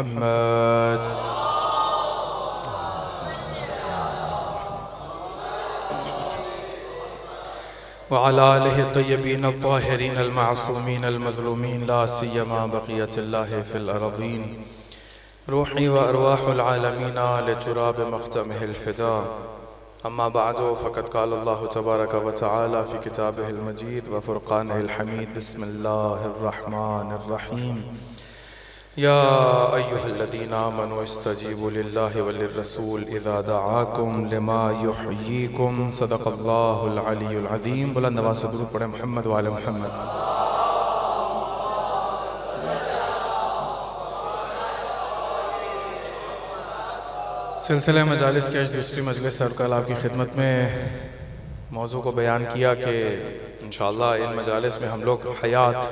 मुहम्मद। वअला आलिहि तय्यबीन अत्ताहिरीन अल-मासूमीन अल-मज़लूमीन ला सियमा बक़ियतिल्लाहि fill अरज़ीन Ruhi व अरवाहुल आलमीना लितुराब मख़्तमिहिल फ़िदा। अम्मा बअदु फ़क़द क़ाल अल्लाहु तबारक व तआला फ़ी किताबिहिल मजीद व फ़ुरक़ानिहिल हमीद। बिस्मिल्लाहिर रहमानिर रहीम। या अय्युहल्लज़ीना आमनू इस्तजीबू लिल्लाहि व लिर्रसूल इज़ा दआकुम लिमा युहय्यीकुम। सदक़ल्लाहुल अलीयुल अज़ीम। बुलंद आवाज़ से दुरूद पढ़ें मुहम्मद व आले मुहम्मद। सिलसिले मजालिस की आज दूसरी मजलिस है और कल आपकी खिदमत में मौजू को बयान किया कि इंशाअल्लाह इन मजालिस में हम लोग हयात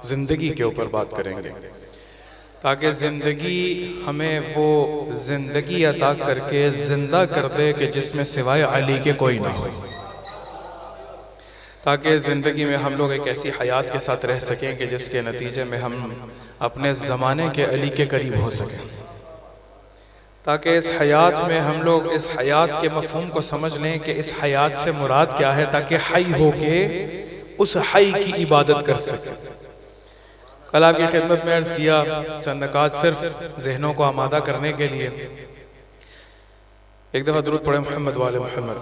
ज़िंदगी के ऊपर बात करेंगे, ताकि ज़िंदगी हमें वो ज़िंदगी अता करके ज़िंदा कर दे कि जिसमें सिवाय अली के कोई ना हो, ताकि ज़िंदगी में हम लोग एक ऐसी हयात के साथ रह सकें कि जिसके नतीजे में हम अपने ज़माने के अली के करीब हो सकें, ताकि इस हयात में हम लोग इस हयात के मफ़हूम को समझ लें कि इस हयात से मुराद क्या है, ताकि हई होके उस हई की इबादत कर सकें। कल आपकी खिदमत में अर्ज़ किया चंद नकात सिर्फ ज़हनों को आमादा करने के लिए। एक दफ़ा दुरूद पढ़े मुहम्मद वाले मुहम्मद।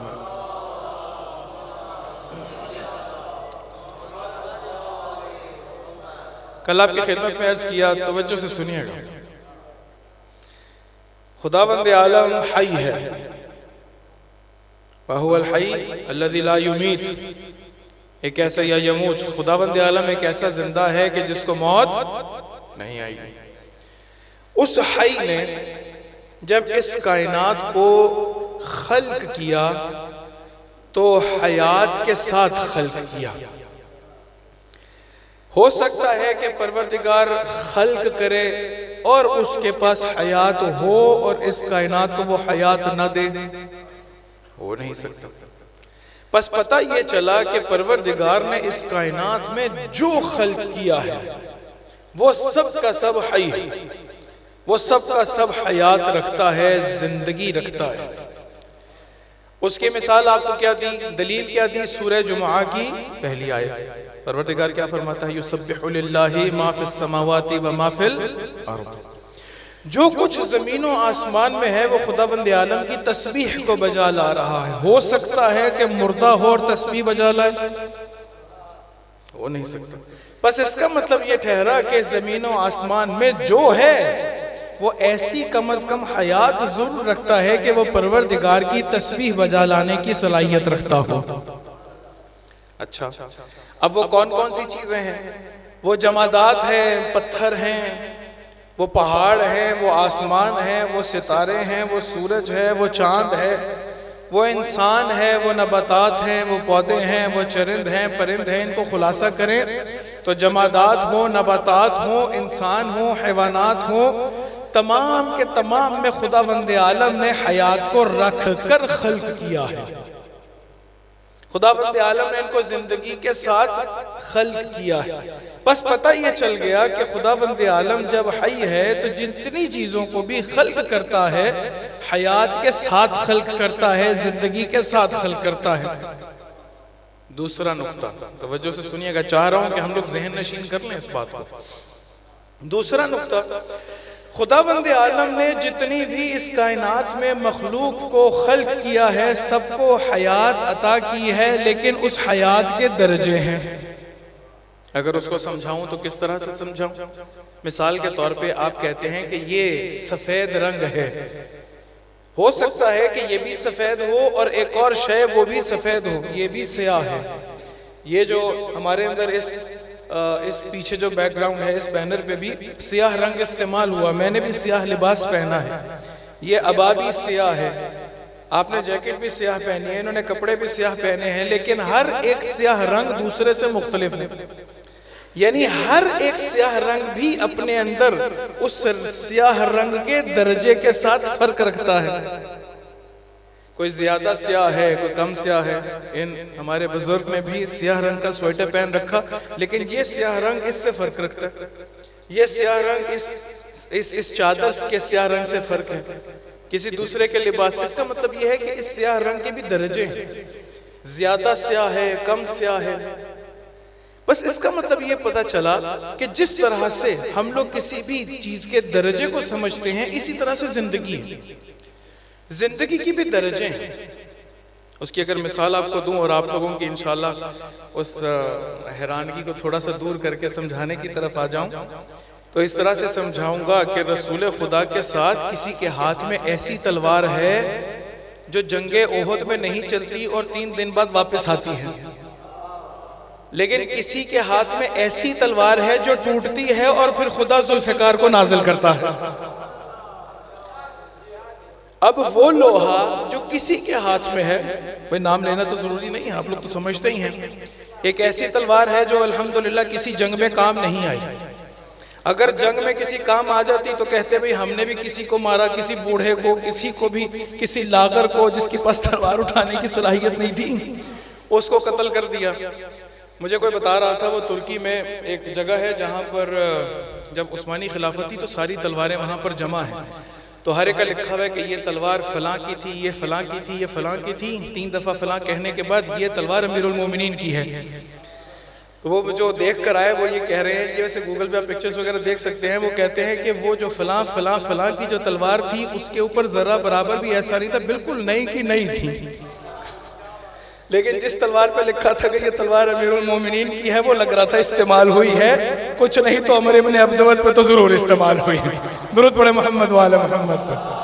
कल आपकी खिदमत में अर्ज़ किया, तवज्जो से सुनिएगा, खुदावंद आलम हई है, वहुवल हई अल्लज़ी ला युमीत। एक ऐसा या यमूत, खुदावंद आलम एक ऐसा जिंदा है कि जिसको मौत नहीं आई। उस हई ने जब इस कायनात को खल्क किया तो हयात के साथ खल्क किया। हो सकता है कि परवरदिगार खल्क करे और उसके पास हयात हो और इस कायनात को वो हयात न दे, हो नहीं सकता। बस पता ये चला कि परवरदिगार ने इस कायनात में जो खल्क किया है वो सब का सब हई है, वो सब का सब हयात रखता है, जिंदगी रखता है। उसकी मिसाल आपको क्या दी, दलील क्या दी? सूरह जुमुआ की पहली आयत। परवरदिगार क्या फरमाता है? युसब्बिहु लिल्लाहि मा फिस समावाति व मा फिल अर्द। जो कुछ जमीनों आसमान में है वो खुदावंद आलम की तस्बीह को बजा ला रहा है। हो सकता है कि मुर्दा हो और तस्बीह बजा लाए? हो नहीं सकता। बस इसका मतलब ये ठहरा कि जमीनों आसमान में जो है वो ऐसी कम अज कम हयात जरूर रखता है कि वो परवरदिगार की तस्बीह बजा लाने की सलाहियत रखता हो। अच्छा, अब वो कौन कौन सी चीजें हैं? वो जमादात है, पत्थर हैं, वो पहाड़ हैं, वो आसमान है, वो सितारे हैं, वो सूरज है, वो चांद है, वो इंसान है, वो नबातात हैं, वो पौधे हैं, वो चरिंद हैं, परिंद हैं। इनको खुलासा करें तो जमादात हो, नबातात हो, इंसान हो, हैवानात हो, तमाम के तमाम में खुदावंद आलम ने हयात को रख कर खल्क किया है। खुदावंद आलम ने इनको जिंदगी के साथ खल्क किया है। बस पता ये चल गया कि खुदावंद आलम जब हई है तो जितनी चीजों को भी खल्क करता है हयात के साथ खल्क करता है, जिंदगी के साथ खल्क करता है। दूसरा नुक्ता तवज्जो से सुनिएगा, चाह रहा हूं कि हम लोग ज़हन नशीन कर लें इस बात को। दूसरा नुक्ता, खुदावंद आलम ने जितनी भी इस कायनात में मखलूक को खल्क किया है सबको हयात अता की है, लेकिन उस हयात के दर्जे हैं। अगर उसको समझाऊं तो किस तरह से समझाऊं? मिसाल के तौर पे आप कहते हैं कि ये सफेद रंग है, हो सकता है कि ये भी सफेद हो और एक और शय वो भी सफेद हो, ये भी स्याह है। ये जो हमारे अंदर इस पीछे जो बैकग्राउंड है इस बैनर पे भी स्याह रंग इस्तेमाल हुआ, मैंने भी स्याह लिबास पहना है, ये अबाबी स्याह है, आपने जैकेट भी स्याह पहनी है, इन्होंने कपड़े भी स्याह पहने हैं, लेकिन हर एक स्याह रंग दूसरे से मुख्तलिफ है। यानी हर एक स्याह रंग भी अपने अंदर उस स्याह रंग के दर्जे के साथ फर्क रखता है। कोई ज्यादा स्याह है, कोई कम स्याह है। इन हमारे बुजुर्ग ने भी स्याह रंग का स्वेटर पहन रखा, लेकिन ये स्याह रंग इससे फर्क रखता है, ये स्याह रंग इस इस चादर के स्याह रंग से फर्क है, किसी दूसरे के लिबास। इसका मतलब यह है कि इस स्याह रंग के भी दर्जे हैं, ज्यादा स्याह है, कम स्याह है। बस इसका मतलब ये पता चला कि जिस तरह से हम लोग किसी भी चीज के दर्जे को समझते हैं, इसी तरह से जिंदगी की भी दर्जे हैं। उसकी अगर मिसाल आपको दूं और आप लोगों की इंशाल्लाह उस हैरानगी को थोड़ा सा दूर करके समझाने की तरफ आ जाऊं, तो इस तरह से समझाऊंगा कि रसूल खुदा के साथ किसी के हाथ में ऐसी तलवार है जो जंगे ओहद में नहीं चलती और 3 दिन बाद वापस आती है, लेकिन किसी के हाथ में ऐसी तलवार है जो टूटती है और फिर खुदा जुल्फिकार को नाजिल करता है। अब वो लोहा जो किसी के हाथ में है, भाई नाम लेना तो जरूरी नहीं है, आप लोग तो समझते ही हैं, एक ऐसी तलवार है जो अल्हम्दुलिल्लाह किसी जंग में काम नहीं आई। अगर जंग में किसी काम आ जाती तो कहते भाई हमने भी किसी को मारा, किसी बूढ़े को, किसी को भी, किसी लागर को जिसके पास तलवार उठाने की सलाहियत नहीं थी, उसको कत्ल कर दिया। मुझे कोई बता रहा था, वो तुर्की में एक जगह है जहाँ पर जब उस्मानी खिलाफत थी तो सारी तलवारें वहाँ पर जमा है, तो हर एक का लिखा हुआ है कि ये तलवार फलां की थी, ये फलां की थी, ये फलां की थी। 3 दफा फलां कहने के बाद ये तलवार अमीरुल मोमिनीन की है। तो वो जो देख कर आए वो ये कह रहे हैं कि वैसे गूगल पे आप पिक्चर्स वगैरह देख सकते हैं, वो कहते हैं कि वो जो फलां फलां फलां की जो तलवार थी उसके ऊपर जरा बराबर भी ऐसा नहीं था, बिल्कुल नई की नई थी, लेकिन जिस तलवार पे लिखा था कि ये तलवार अमीरुल मोमिनीन की है, वो लग रहा था इस्तेमाल हुई है, कुछ नहीं तो अमर इब्न अब्दुल पे तो जरूर इस्तेमाल हुई है। दुरूद पढ़े मोहम्मद वाले मोहम्मद पर।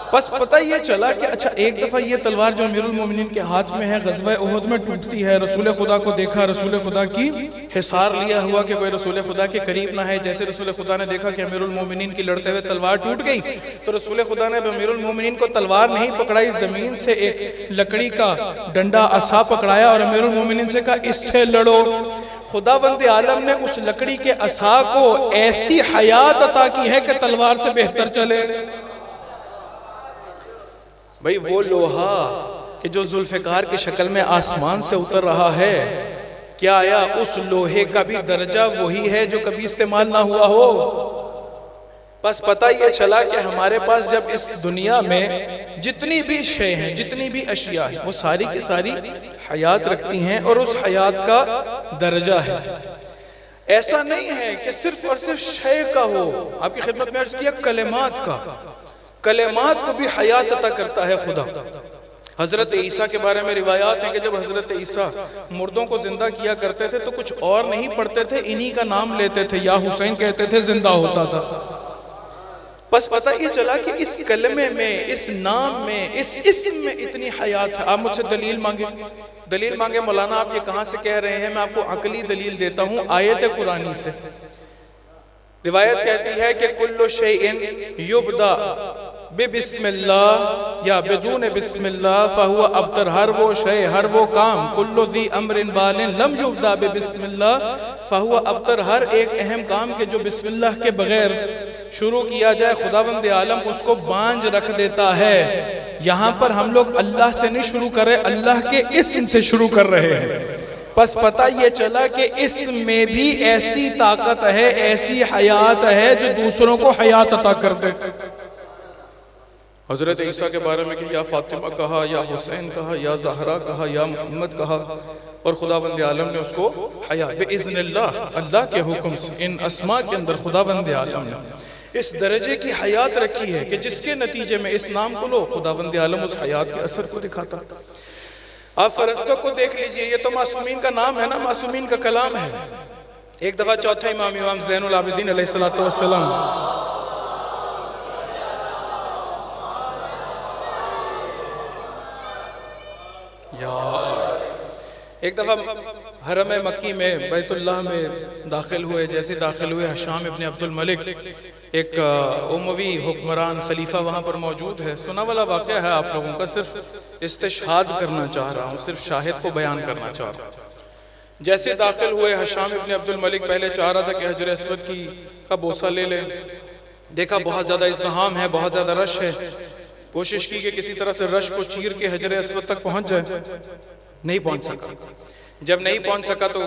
बस पता ये चला कि अच्छा एक दफा ये तलवार जो अमीरुल मोमिनीन के हाथ में है गज़वा उहद में टूटती है। रसूल खुदा को देखा, रसूल खुदा की हिसार लिया हुआ कि कोई रसूल खुदा के करीब ना है। जैसे रसूल खुदा ने देखा कि अमीरुल मोमिनीन की लड़ते हुए तलवार टूट गई, तो रसूल खुदा ने अमीरुल मोमिनीन को तलवार नहीं पकड़ाई, जमीन से एक लकड़ी का डंडा असा पकड़ाया और अमीरुल मोमिनीन से कहा इससे लड़ो। खुदावंद आलम ने उस लकड़ी के असा को ऐसी हयात अता की है कि तलवार से बेहतर चले। भाई वो लोहा कि जो जुल्फिकार की शक्ल में आसमान से उतर रहा है, क्या आया उस लोहे का भी दर्जा वही है जो कभी इस्तेमाल ना हुआ हो। बस पता ये चला कि हमारे पास जब इस दुनिया में जितनी भी शय हैं, जितनी भी अशिया है, वो सारी की सारी हयात रखती हैं और उस हयात का दर्जा है। ऐसा नहीं है कि सिर्फ और सिर्फ शय का हो। आपकी खिदमत में अर्ज किया कलेमात का, कलेमात को भी हयात अता करता है खुदा। हजरत ईसा के बारे में रिवायात हैं कि जब हजरत ईसा मुर्दों को जिंदा किया करते थे तो कुछ और नहीं पढ़ते थे, इन्हीं का नाम लेते थे, या हुसैन कहते थे, जिंदा होता था। बस पता ये चला कि इस कलमे में, इस नाम में, इस इस्म में इतनी हयात है। आप मुझसे दलील मांगे मौलाना आप ये कहाँ से कह रहे हैं, मैं आपको अकली दलील देता हूँ आयत कुरानी से। रिवायत कहती है कि कुल्लु शैइन युबदा बिस्मिल्लाह या बिदून बिस्मिल्लाह फहुवा अब्तर, हर वो शय, हर वो काम, कुल्लु ज़ी अम्रिन बालिन लम युबदा बिस्मिल्लाह फहुवा अब्तर, हर एक अहम काम के जो बिस्मिल्लाह के बगैर शुरू किया जाए खुदावंद आलम उसको बांझ रख देता है। यहाँ पर हम लोग अल्लाह से नहीं शुरू कर रहे, अल्लाह के इस्म से शुरू कर रहे हैं। बस पता ये चला कि इसमें भी ऐसी ताकत है, ऐसी हयात है जो दूसरों को हयात अता कर दे। हजरत ईसा के बारे में कि या फातिमा कहा, या हुसैन कहा, या ज़हरा कहा, या मोहम्मद कहा, और खुदावंद आलम ने उसको हयात बिइज़्निल्लाह, अल्लाह के हुक्म से, इन अस्मा के अंदर खुदावंद आलम ने इस दर्जे की हयात रखी है कि जिसके नतीजे में इस नाम को लो, खुदावंद आलम उस हयात के असर को दिखाता। आप फरिश्तों को देख लीजिए, ये तो मासूमीन का नाम है ना, मासूमीन का कलाम है। एक दफा चौथा इमाम ज़ैनुल आबिदीन अलैहिस्सलातु वस्सलाम एक दफा हरम मक्की में बैतुल्लाह में दाखिल हुए। जैसे दाखिल हुए, हशाम इब्न अब्दुल मलिक, एक उमवी हुक्मरान खलीफा वहाँ पर मौजूद है। सुना वाला वाक़या है आप लोगों का, सिर्फ इस्तिशहाद करना चाह रहा हूँ, सिर्फ शाहिद को बयान करना चाह रहा हूँ। जैसे दाखिल हुए, हशाम इब्न अब्दुल मलिक पहले चाह रहा था कि हजर अस्वद का बोसा ले ले। देखा बहुत ज़्यादा इज़्तिहाम है, बहुत ज़्यादा रश है। कोशिश की कि किसी तरह से रश को चीर के हजर अस्वद तक पहुँच जाए, नहीं पहुँच सका। जब नहीं पहुंच सका तो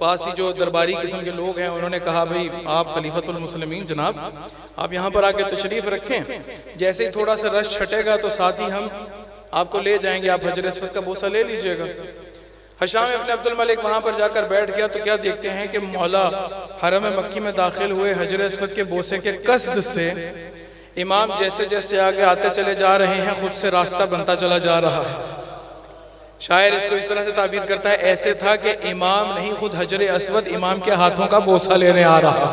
पास ही जो दरबारी किस्म के लोग हैं उन्होंने कहा भाई आप खलीफतुल मुस्लिमीन जनाब आप यहाँ पर आके तशरीफ रखें, जैसे ही थोड़ा सा रश छटेगा तो साथ ही हम आपको ले जाएंगे, आप हजर अस्वद का बोसा ले लीजिएगा। हिशाम इब्न अब्दुल मलिक वहां पर जाकर बैठ गया तो क्या देखते हैं कि मौला हरम मक्की में दाखिल हुए हजर अस्वद के बोसे के कसद से इमाम जैसे जैसे आगे आते चले जा रहे हैं खुद से रास्ता बनता चला जा रहा है। शायर इसको इस तरह से ताबीर करता है, ऐसे था कि इमाम नहीं खुद हजर अस्वद इमाम के हाथों का बोसा लेने आ रहा।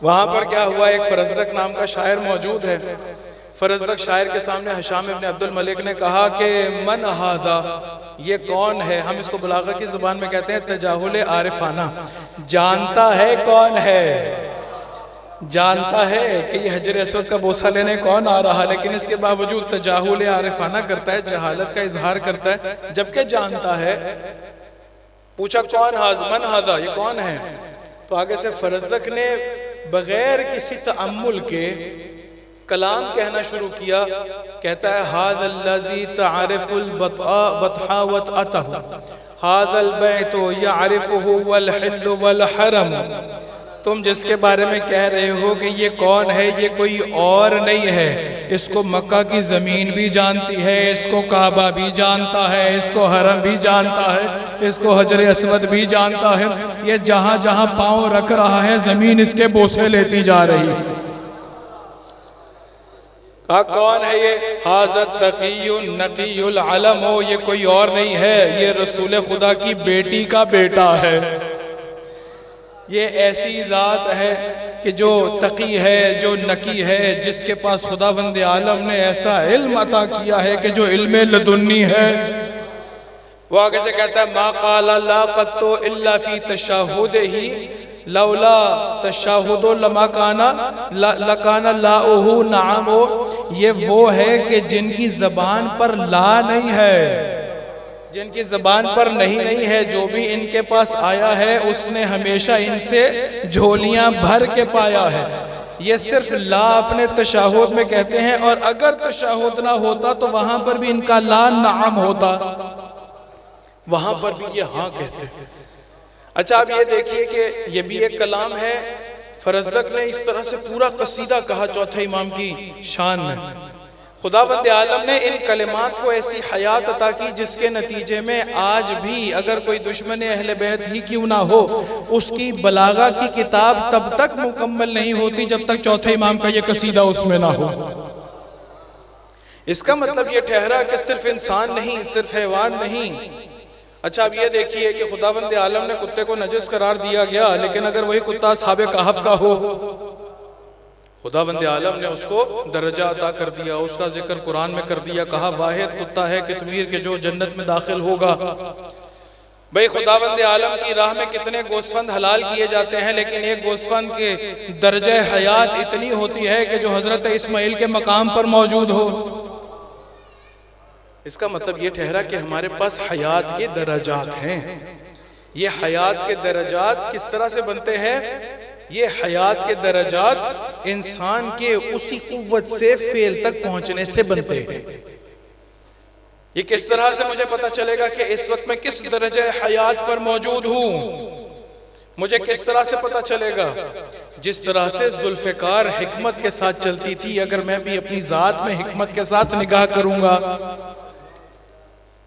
वहां पर क्या हुआ, एक फरजदक नाम का शायर मौजूद है। फरजदक शायर के सामने हिशाम इब्न अब्दुल मलिक ने कहा कि मन हादा, ये कौन है। हम इसको बलागा की जुबान में कहते हैं तजाहुल आरिफाना, जानता है कौन है, जानता है कि ये हजर अस्वद का बोसा लेने कौन आ रहा, लेकिन इसके बावजूद तजाहुल आरिफाना करता है, जहालत का इजहार करता है जबकि जानता है। पूछा कौन मन हादा, ये कौन है। तो आगे से फरजदक ने बगैर किसी तअम्मुल के कलाम कहना शुरू किया। कहता है हादल्लज़ी तारिफुल बतहा वतअतहु हादल बैतु यारिफुहु वल हिल्लु वल हरम। तुम जिसके बारे में कह रहे हो कि ये कौन है, ये कोई और नहीं है, इसको मक्का की जमीन भी जानती है, इसको काबा भी जानता है, इसको हरम भी जानता है, इसको हजर अस्वद भी जानता है। ये जहां जहां पांव रख रहा है जमीन इसके बोसे लेती जा रही है। कौन है ये, हाज़त तक़ियुन नक़ियुल अलम हो, ये कोई और नहीं है, ये रसूल खुदा की बेटी का बेटा है। ये ऐसी ज़ात है कि जो तकी है, जो नकी है, जिसके पास खुदावंद आलम ने ऐसा इल्म अता किया है कि जो इल्म लदुन्नी है। वो आगे से कहता है मा क़ाला ला क़त्तु इल्ला फ़ी तशहुदिही लौला तशहुदु लमा काना लकाना लाउहु नाम। ये वो है कि जिनकी ज़बान पर ला नहीं है, जिनकी ज़बान पर नहीं है, जो भी इनके पास आया है उसने हमेशा इनसे झोलियां भर के पाया है। ये सिर्फ ला अपने तशाहुद में कहते हैं, और अगर तशाहुद ना होता तो वहां पर भी इनका ला नाम होता, वहां पर भी ये हाँ कहते। अच्छा अब ये देखिए कि ये भी एक कलाम है। फरजदक ने इस तरह से पूरा कसीदा कहा चौथे इमाम की शान में। खुदावंद आलम ने इन कलिमात को ऐसी हयात अता की जिसके नतीजे में आज भी अगर कोई दुश्मन अहले बैत ही क्यों ना हो, उसकी बलागा की किताब तब तक मुकम्मल नहीं होती जब तक चौथे इमाम का ये कसीदा उसमें ना हो। इसका मतलब ये ठहरा कि सिर्फ इंसान नहीं, सिर्फ हैवान नहीं। अच्छा अब ये देखिए कि खुदावंद आलम ने कुत्ते को नजस करार दिया गया, लेकिन अगर वही कुत्ता असहाबे कहफ का हो, खुदावंद आलम ने उसको दर्जा अता कर दिया, उसका जिक्र कुरान में कर दिया। कहा वाहिद कुत्ता है कितमीर के जो जन्नत में दाखिल होगा। भाई खुदावंद आलम की राह में कितने गोस्फंद हलाल किए जाते हैं, लेकिन एक गोस्फंद के दर्जे हयात इतनी होती है कि जो हजरत इस्माइल के मकाम पर मौजूद हो। इसका मतलब ये ठहरा कि हमारे पास हयात के दर्जात हैं। ये हयात के दर्जात किस तरह से बनते हैं? ये हयात के दर्जात इंसान के उसी कुव्वत से फेल तक पहुंचने से बनते हैं। ये किस तरह से मुझे पता चलेगा कि इस वक्त मैं किस दर्जे हयात पर मौजूद हूं? मुझे किस तरह से पता चलेगा? जिस तरह से जुल्फ़िकार हिकमत के साथ चलती थी, अगर मैं भी अपनी जात में हिकमत के साथ निगाह करूंगा।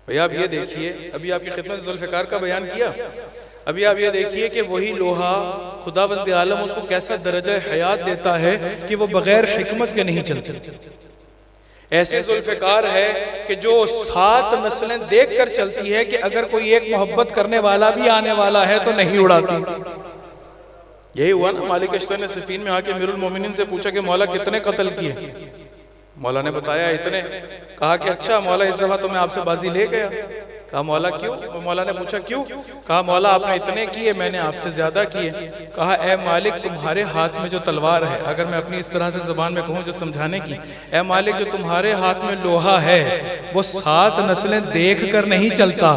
भैया आप ये देखिए, अभी आपकी खिदमत जुल्फ़िकार का बयान किया, अभी आप ये देखिए कि वही लोहा खुदावंद आलम उसको कैसा दर्जा हयात देता है कि वो बगैर हिकमत के नहीं चलती। ऐसे जुल्फ़िकार है कि जो 7 नस्लें देख कर चलती है कि अगर कोई एक मोहब्बत करने वाला भी आने वाला है तो नहीं उड़ाती। यही हुआ ना, मालिक अश्तर ने सिफीन में आके अमीरुल मोमिनीन से पूछा कि मौला कितने कत्ल किए? मौला ने बताया इतने। कहा कि अच्छा मौला इस दफा तो मैं आपसे बाजी ले गया। कहा मौला क्यों? मौला ने पूछा क्यों? कहा मौला आपने इतने किए, मैंने आपसे ज्यादा किए। कहा ए मालिक तुम्हारे हाथ में जो तलवार है, अगर मैं अपनी इस तरह से जुबान में कहूँ जो समझाने की, ए मालिक जो तुम्हारे हाथ में लोहा है वो 7 नस्लें देख कर नहीं चलता,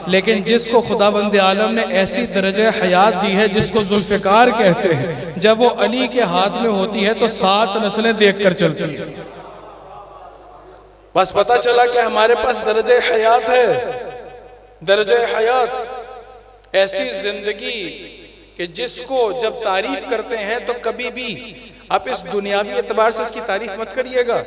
लेकिन जिसको खुदाबंद आलम ने ऐसी दर्जे हयात दी है जिसको जुल्फ़िकार कहते हैं, जब वो अली के हाथ में होती है तो 7 नस्लें देख कर चलती है। बस पता चला कि हमारे पास दर्जे हयात है। दर्जे हयात ऐसी जिंदगी कि जिसको जब तारीफ करते हैं तो कभी भी आप इस दुनियावी एतबार से इसकी तारीफ मत करिएगा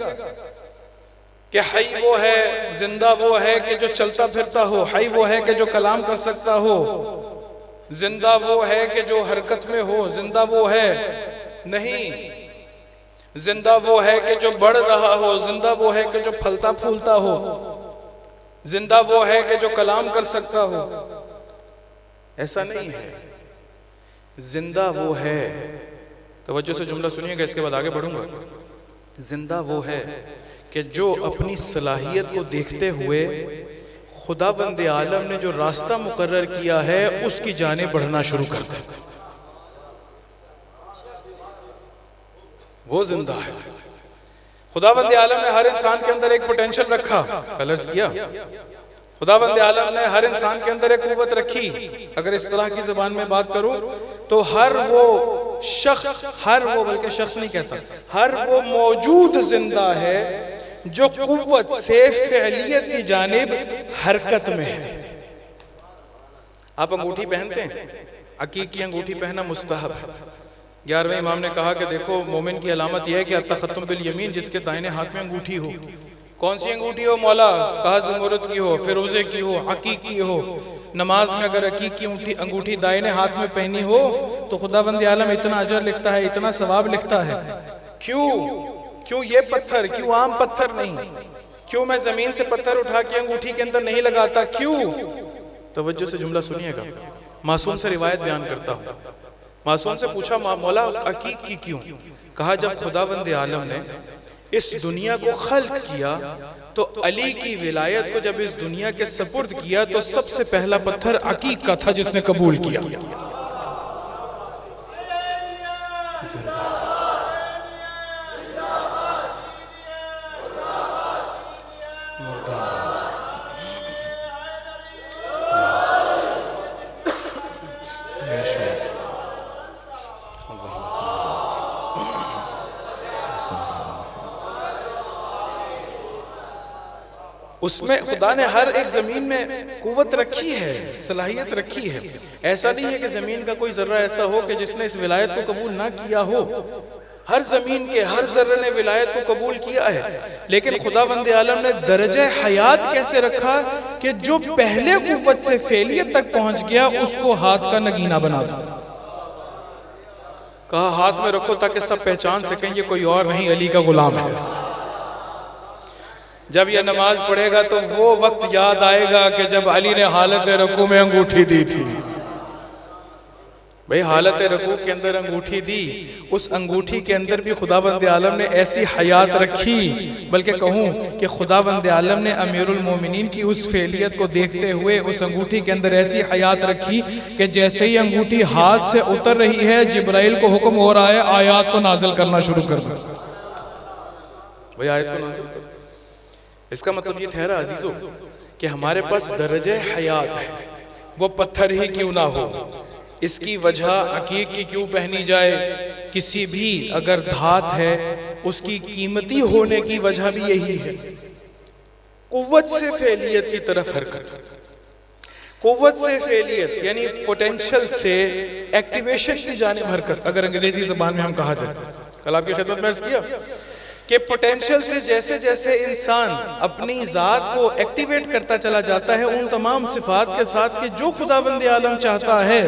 कि हई वो है, जिंदा वो है कि जो चलता फिरता हो, हई वो है कि जो कलाम कर सकता हो, जिंदा वो है कि जो हरकत में हो, जिंदा वो है नहीं, जिंदा वो है कि जो बढ़ रहा हो, जिंदा वो है कि जो फलता फूलता हो, जिंदा वो है कि जो कलाम कर सकता हो। ऐसा नहीं है, जिंदा वो है, तवज्जो से जुमला सुनिएगा, इसके बाद आगे बढ़ूंगा। जिंदा वो है कि जो अपनी सलाहियत को देखते हुए खुदावंद आलम ने जो रास्ता मुकर्रर किया है उसकी जाने बढ़ना शुरू कर दे, वो जिंदा है। खुदावंद आलम ने हर इंसान के अंदर एक पोटेंशियल रखा, कलर्स किया। खुदावंद आलम ने हर इंसान के अंदर एक कुव्वत रखी। अगर इस तरह की जबान में बात करूं तो हर वो शख्स, हर वो, बल्कि शख्स नहीं कहता, हर वो मौजूद जिंदा है जो कुव्वत से फ़िअलियत की जानिब हरकत में है। आप अंगूठी पहनते हैं, अकीक की अंगूठी पहनना मुस्तहब है। 11वें इमाम ने कहा कि देखो मोमिन की अलामत यह है कि अत्तखत्तुम बिल यमीन, जिसके दाहिने हाथ में अंगूठी हो। कौन सी अंगूठी हो मौला? कहा ज़मुरद की हो, फिरोजे की हो, अकीक की हो। नमाज में अगर अकीक की अंगूठी दाहिने हाथ में पहनी हो तो खुदावंद आलम इतना अजर लिखता है, इतना सवाब लिखता है। क्यों ये पत्थर, क्यों आम पत्थर नहीं? क्यों मैं जमीन से पत्थर उठा के अंगूठी के अंदर नहीं लगाता? क्यों? तवज्जो से जुमला सुनिएगा, मासूम से रिवायत बयान करता हूँ। मासूम से पूछा मौला अकीक की क्यों? कहा जब खुदावंद आलम ने इस दुनिया को खल्क किया तो अली की विलायत को जब इस दुनिया के सपुर्द किया तो सबसे पहला पत्थर अकीक का था जिसने कबूल किया। उसमें खुदा ने हर एक जमीन में कुव्वत रखी है, सलाहियत रखी है। ऐसा नहीं है कि जमीन का कोई जर्रा ऐसा हो कि जिसने इस विलायत को कबूल ना किया हो। हर जमीन के हर जर्रे ने विलायत को कबूल किया है, लेकिन खुदावंद आलम ने दर्जे हयात कैसे रखा कि जो पहले कुव्वत से फेलियत तक पहुंच गया उसको हाथ का नगीना बना दिया। कहा हाथ में रखो ताकि सब पहचान सकें ये कोई और नहीं, अली का गुलाम है। जब यह नमाज पढ़ेगा तो वो वक्त याद आएगा कि जब अली ने हालत रकू में अंगूठी दी थी। भाई हालत रकू के अंदर अंगूठी दी, उस अंगूठी के अंदर भी खुदावंद आलम ने ऐसी हयात रखी, बल्कि कहूँ कि खुदावंद आलम ने अमीरुल मोमिनीन की उस फेलियत को देखते हुए उस अंगूठी के अंदर ऐसी हयात रखी कि जैसे ही अंगूठी हाथ से उतर रही है जिब्राइल को हुक्म हो रहा है आयात को नाजिल करना शुरू कर दो। भाई आयत को नाजिल कर। इसका मतलब ये ठहरा अजीजों कि हमारे पास दर्जे हयात है, वो पत्थर ही क्यों ना हो। इसकी वजह अकीक की क्यों पहनी जाए? किसी भी अगर धात है उसकी कीमती होने की वजह भी यही है, कुव्वत से फेलियत की तरफ हरकत। कुव्वत से फेलियत यानी पोटेंशियल से एक्टिवेशन की जानिब हरकत। अगर अंग्रेजी जबान में हम कहा जाए, कल आपकी खिदमत में अर्ज किया कि पोटेंशियल से जैसे जैसे इंसान अपनी जात को एक्टिवेट करता चला जाता है उन तमाम सिफात के साथ कि जो खुदावंद आलम चाहता है,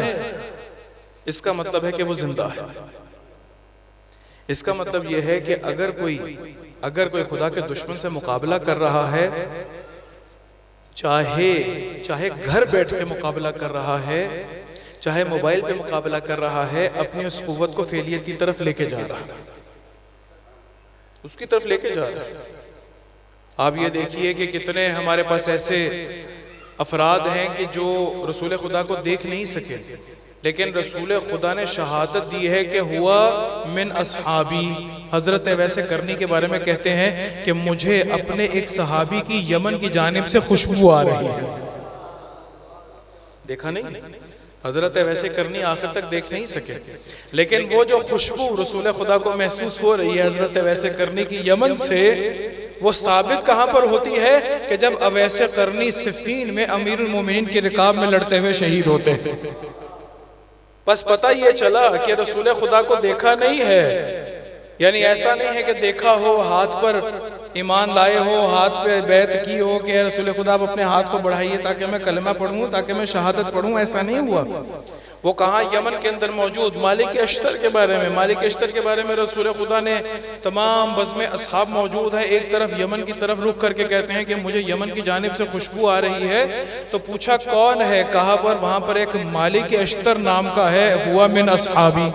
इसका मतलब है कि वो जिंदा है। इसका मतलब यह है कि अगर कोई खुदा के दुश्मन से मुकाबला कर रहा है, चाहे घर बैठ के मुकाबला कर रहा है, चाहे मोबाइल पे मुकाबला कर रहा है, अपनी उस कुव्वत को फेलियत की तरफ लेके जा रहा है, उसकी तरफ लेके जा रहा है। आप ये देखिए कि कितने हमारे पास ऐसे अफराद हैं कि जो रसूल खुदा को देख नहीं सके, लेकिन रसूल खुदा ने शहादत दी है कि हुआ मिन असहाबी। हजरत वैसे करनी के बारे में कहते हैं कि मुझे अपने एक सहाबी की यमन की जानिब से खुशबू आ रही है। देखा नहीं, हजरत वैसे करनी आखिर तक देख नहीं सके, लेकिन वो जो खुशबू रसूल खुदा को महसूस हो रही है हजरत वैसे करनी की यमन से, वो साबित कहां पर होती है कि जब अवैसे करनी सिफ़ीन में अमीरुल मोमिनीन के रिकाब में लड़ते हुए शहीद होते हैं। बस पता ये चला कि रसूल खुदा को देखा नहीं है, यानी ऐसा नहीं है कि देखा हो, हाथ पर ईमान लाए हो, हाथ पे बैत की हो कि रसूल खुदा आप अपने हाथ को बढ़ाइए ताकि मैं कलमा पढ़ूं, ताकि मैं शहादत पढ़ूं, ऐसा नहीं हुआ। वो कहाँ, यमन के अंदर मौजूद मालिक अश्तर के बारे में, मालिक अश्तर के बारे में रसूल खुदा ने तमाम बज़्म अस्हाब मौजूद है, एक तरफ यमन की तरफ रुख करके कहते हैं कि मुझे यमन की जानिब से खुशबू आ रही है। तो पूछा कौन है, कहा पर वहां पर एक मालिक अश्तर नाम का है, हुआ मिन अस्हाबी।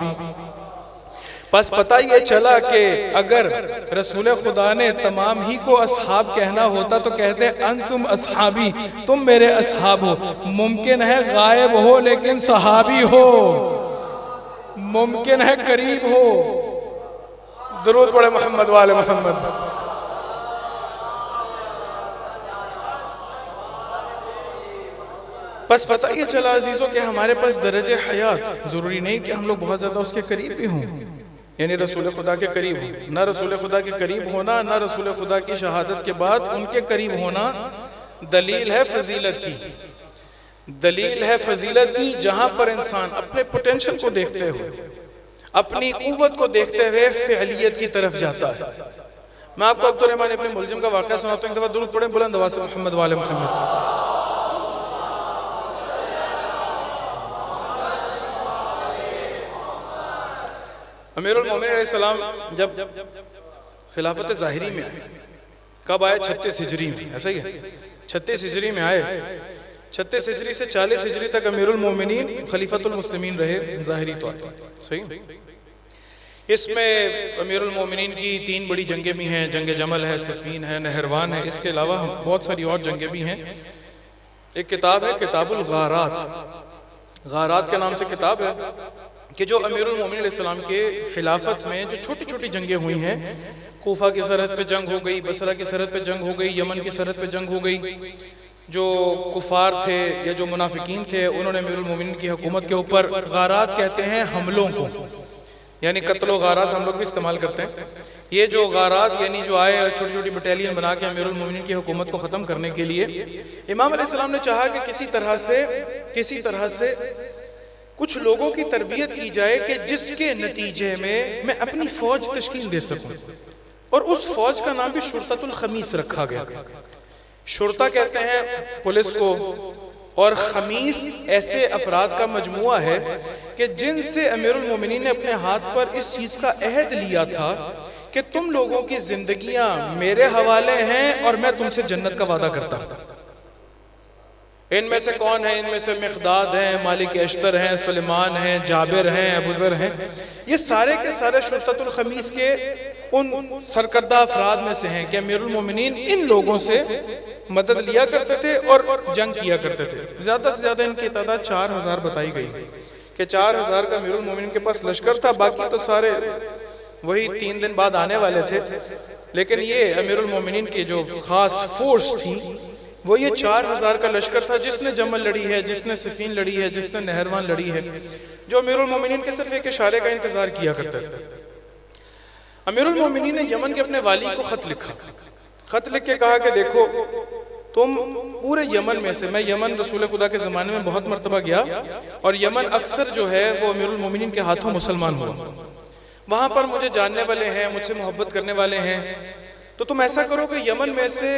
बस पता ये चला कि अगर रसूल खुदा ने तमाम ही को असहाब कहना होता तो कहते अंतुम असहाबी, तुम मेरे असहाब हो। मुमकिन है गायब हो लेकिन सहाबी हो, मुमकिन है करीब हो। दुरूद पढ़े मोहम्मद वाले मोहम्मद। बस पता ये चला अजीजों कि हमारे पास दर्जे हयात, जरूरी नहीं कि हम लोग बहुत ज्यादा उसके करीब भी हों, यानी रसूल खुदा के करीब हो। ना रसूल खुदा के करीब होना, ना रसूल खुदा की शहादत के बाद उनके करीब होना दलील है फजीलत की, दलील है फजीलत की। जहां पर इंसान अपने पोटेंशियल को देखते हुए, अपनी कुव्वत को देखते हुए फ़िअलियत की तरफ जाता है। मैं आपको अब्दुर्रहमान इब्न मुलजिम का वाक़या सुनाता हूं। एक दफा दुरूद पढ़ें बुलंद आवाज़ से मोहम्मद वाले मोहम्मद। अमीरुल मोमिनीन अलैहिस्सलाम जब खिलाफत ज़ाहिरी में आए, कब आए? 36 हिजरी में, ऐसा ही है, 36 हिजरी में आए। 36 हिजरी से 40 हिजरी तक अमीरुल मोमिनीन खलीफतुल मुस्लिमीन रहे ज़ाहिरी तौर पर, सही। इसमें अमीरुल मोमिनीन की 3 बड़ी जंगें भी हैं, जंग जमल है, सफ़ीन है, नहरवान है। इसके अलावा बहुत सारी और जंगें भी हैं। एक किताब है किताबुल गारात, गारात के नाम से किताब है कि जो अमीरुल मोमिनीन अलैहिस्सलाम के खिलाफत में जो छोटी छोटी जंगें हुई हैं, कूफा की सरहद पे जंग हो गई, बसरा की सरहद पे जंग हो गई, यमन की सरहद पे जंग हो गई। जो कुफार थे या जो मुनाफिकीन थे, उन्होंने अमीरुल मोमिनीन की हुकूमत के ऊपर, गारात कहते हैं हमलों को, यानी कत्लो गारात हम लोग भी इस्तेमाल करते हैं। ये जो गारात यानी जो आए छोटी छोटी बटालियन बना के अमीरुल मोमिनीन की हुकूमत को ख़त्म करने के लिए, इमाम अलैहिस्सलाम ने चाहा कि किसी तरह से कुछ लोगों की तरबियत की जाए कि जिसके नतीजे में मैं अपनी फौज तश्कील दे सकूं। और उस फौज का नाम भी शुरतुल खमीस रखा गया। शुरता कहते हैं पुलिस को, और खमीस ऐसे अफराद का मजमुआ है कि जिनसे अमीरुल मोमिनीन ने अपने हाथ पर इस चीज का अहद लिया था कि तुम लोगों की जिंदगियां मेरे हवाले हैं और मैं तुमसे जन्नत का वादा करता हूं। इनमें से कौन है? इनमें से मिक़दाद हैं, मालिक अश्तर हैं, सुलेमान हैं, जाबिर हैं, अबूज़र हैं। ये सारे के सारे शुरतुल खमीस के उन सरकर्दा अफराद में से हैं कि अमीरुल मोमिनीन इन लोगों से मदद लिया करते थे और जंग किया करते थे। ज्यादा से ज्यादा इनकी तादाद 4000 बताई गई कि 4000 का अमीरुल मोमिनीन के पास लश्कर था। बाकी तो सारे वही 3 दिन बाद आने वाले थे, लेकिन ये अमीरुल मोमिनीन की जो खास फोर्स थी वो ये 4000 का लश्कर था, जिसने जमल लड़ी है, जिसने सफ़ीन लड़ी है, जिसने नहरवान लड़ी है, जो अमीरुल मोमिनीन के सिर्फ एक इशारे का इंतजार किया करते थे। अमीरुल मोमिनीन ने यमन के अपने वाली को खत लिखा। खत लिख के कहा कि देखो तुम पूरे यमन में से, मैं यमन रसूल खुदा के ज़माने में बहुत मरतबा गया और यमन अक्सर जो है वो अमीरुल मोमिनीन के हाथों मुसलमान हुआ। वहाँ पर मुझे जानने वाले हैं, मुझसे मोहब्बत करने वाले हैं, तो तुम ऐसा करो कि यमन में से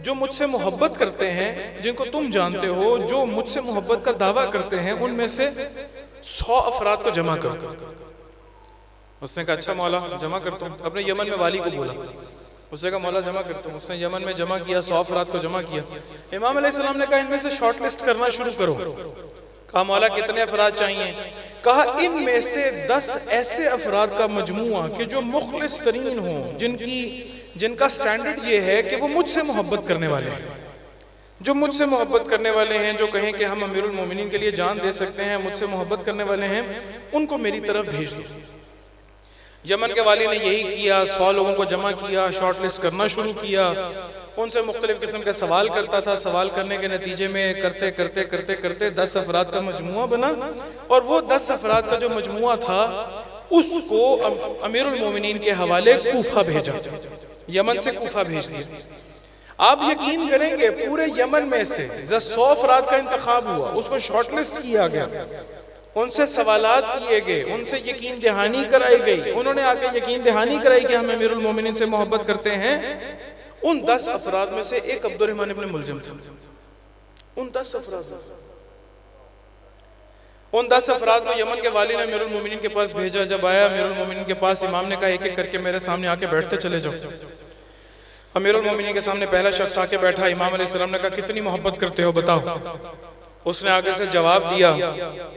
जो मुझसे मोहब्बत करते हैं, जिनको तुम जानते हो, जो मुझसे मोहब्बत का दावा करते हैं, उनमें से 100 अफराद को जमा करो। उसने कहा अच्छा मौला जमा करता हूँ। अपने यमन में वाली को बोला, उसने कहा मौला जमा करता हूँ। उसने यमन में जमा किया, 100 अफराद को जमा किया। इमाम अलैहिस्सलाम ने कहा इनमें से शॉर्ट लिस्ट करना शुरू करो। कहा मौला कितने अफराद चाहिए? कहा इनमें से 10 ऐसे अफराद का मजमुआ कि जो मुखलिस तरीन हो, जिनका स्टैंडर्ड ये है कि वो मुझसे मोहब्बत करने वाले हैं, जो मुझसे मोहब्बत करने वाले हैं, जो कहें कि हम अमीरुल मोमिनीन के लिए जान दे सकते हैं, मुझसे मोहब्बत करने वाले हैं, उनको मेरी तरफ भेज दो। यमन के वाली ने यही किया, 100 लोगों को जमा किया, शॉर्ट लिस्ट करना शुरू किया, उनसे मुख्तलिफ किस्म के सवाल करता था। सवाल करने के नतीजे में करते करते करते करते 10 अफराद का मजमुआ बना, और वो 10 अफराद का जो मजमुआ था उसको अमीरुल मोमिनीन के हवाले कूफा भेजा। यमन से कूफा भेज दिया। आप यकीन करेंगे पूरे यमन में से 100 अफराद का इंतखाब हुआ, उसको शॉर्टलिस्ट किया गया, उनसे सवालात किए गए, उनसे यकीन दहानी कराई गई, उन्होंने आके यकीन दहानी कराई कि हम अमीरुल मोमिनीन से मोहब्बत करते हैं। उन 10 अफराद में से एक अब्दुर्रहमान इब्न मुलजिम था। उन 10 अफराद में, उन 10 अफराद को यमन के वाली ने अमीरुल मोमिनीन के पास भेजा। जब आया अमीरुल मोमिनीन के पास, इमाम ने कहा एक एक करके मेरे सामने आके बैठते चले जाओ। अमीरुल मोमिनीन के सामने पहला शख्स आके बैठा। इमाम अलैहिस्सलाम ने कहा कितनी मोहब्बत करते हो बताओ। उसने आगे से जवाब दिया,